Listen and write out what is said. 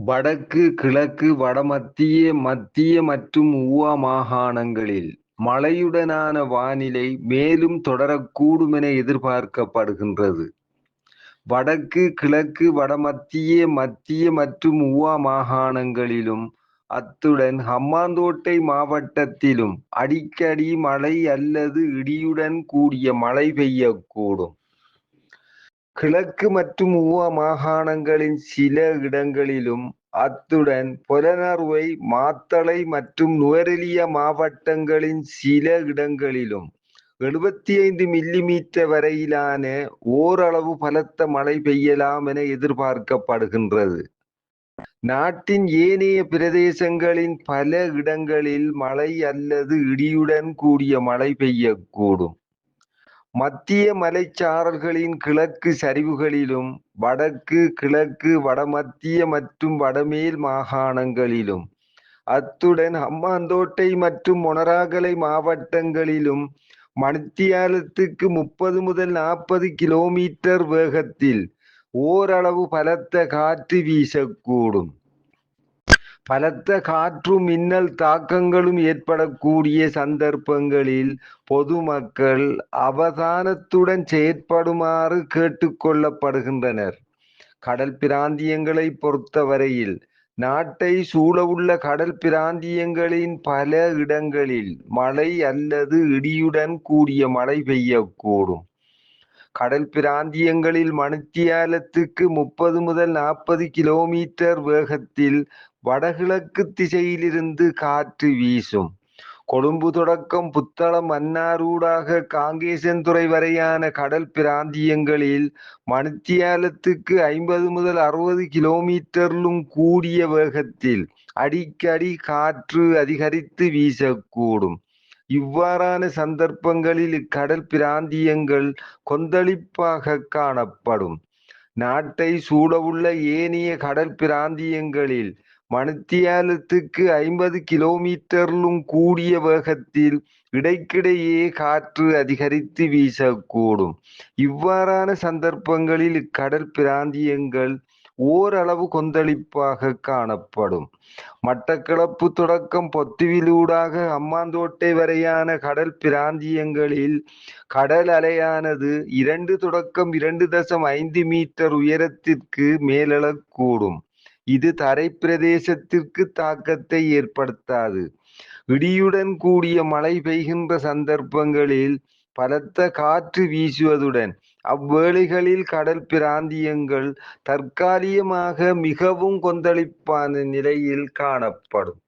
வடக்கு, கிழக்கு, வடமத்திய, மத்திய மற்றும் ஊவா மாகாணங்களில் மழையுடனான வானிலை மேலும் தொடரக்கூடும் என எதிர்பார்க்கப்படுகின்றது. வடக்கு, கிழக்கு, வடமத்திய, மத்திய மற்றும் ஊவா மாகாணங்களிலும் அத்துடன் ஹம்பாந்தோட்டை மாவட்டத்திலும் அடிக்கடி மழை அல்லது இடியுடன் கூடிய மழை பெய்யக்கூடும். கிழக்கு மற்றும் ஊவா மாகாணங்களின் சில இடங்களிலும் அத்துடன் பொலனறுவை, மாத்தளை மற்றும் நுவரெலியா மாவட்டங்களின் சில இடங்களிலும் 75 மில்லிமீட்டர் வரையிலான ஓரளவு பலத்த மழை பெய்யலாம் என எதிர்பார்க்கப்படுகின்றது. நாட்டின் ஏனைய பிரதேசங்களின் பல இடங்களில் மழை அல்லது இடியுடன் கூடிய மழை பெய்யக்கூடும். மத்திய மலைச்சாரல்களின் கிழக்கு சரிவுகளிலும் வடக்கு, கிழக்கு, வடமத்திய மற்றும் வடமேல் மாகாணங்களிலும் அத்துடன் ஹம்பாந்தோட்டை மற்றும் மொனராகலை மாவட்டங்களிலும் மணித்தியாலத்துக்கு 30 முதல் 40 கிலோமீட்டர் வேகத்தில் ஓரளவு பலத்த காற்று வீசக்கூடும். பலத்த காற்றும் மின்னல் தாக்கங்களும் ஏற்படக்கூடிய சந்தர்ப்பங்களில் பொதுமக்கள் அவதானத்துடன் செயற்படுமாறு கேட்டுக்கொள்ளப்படுகின்றனர். கடல் பிராந்தியங்களை பொறுத்தவரையில் நாட்டை சூழவுள்ள கடல் பிராந்தியங்களின் பல இடங்களில் மழை அல்லது இடியுடன் கூடிய மழை பெய்யக்கூடும். கடல் பிராந்தியங்களில் மணித்தியாலத்துக்கு 30 முதல் 40 கிலோமீட்டர் வேகத்தில் வடகிழக்கு திசையிலிருந்து காற்று வீசும். கொழும்பு தொடக்கம் புத்தளம் மன்னாரூடாக காங்கேசன்துறை வரையான கடல் பிராந்தியங்களில் மணித்தியாலத்துக்கு 50 முதல் 60 கிலோமீட்டரிலும் கூடிய வேகத்தில் அடிக்கடி காற்று அதிகரித்து வீசக்கூடும். இவ்வாறான சந்தர்ப்பங்களில் இக்கடல் பிராந்தியங்கள் கொந்தளிப்பாக காணப்படும். நாட்டை சூழவுள்ள ஏனைய கடல் பிராந்தியங்களில் மணித்தியாலத்துக்கு 50 கிலோமீட்டரிலும் கூடிய வேகத்தில் இடைக்கிடையே காற்று அதிகரித்து வீசக்கூடும். இவ்வாறான சந்தர்ப்பங்களில் இக்கடல் பிராந்தியங்கள் ஓரளவு கொந்தளிப்பாக காணப்படும். மட்டக்களப்பு தொடக்கம் பொத்துவிலூடாக ஹம்பாந்தோட்டை வரையான கடல் பிராந்தியங்களில் கடல் அலையானது 2 தொடக்கம் 2.5 மீட்டர் உயரத்திற்கு மேலெழக்கூடும். இது தரை பிரதேசத்திற்கு தாக்கத்தை ஏற்படுத்தாது. இடியுடன் கூடிய மழை பெய்கின்ற சந்தர்ப்பங்களில் பலத்த காற்று வீசுவதுடன் அவ்வேளைகளில் கடல் பிராந்தியங்கள் தற்காலிகமாக மிகவும் கொந்தளிப்பான நிலையில் காணப்படும்.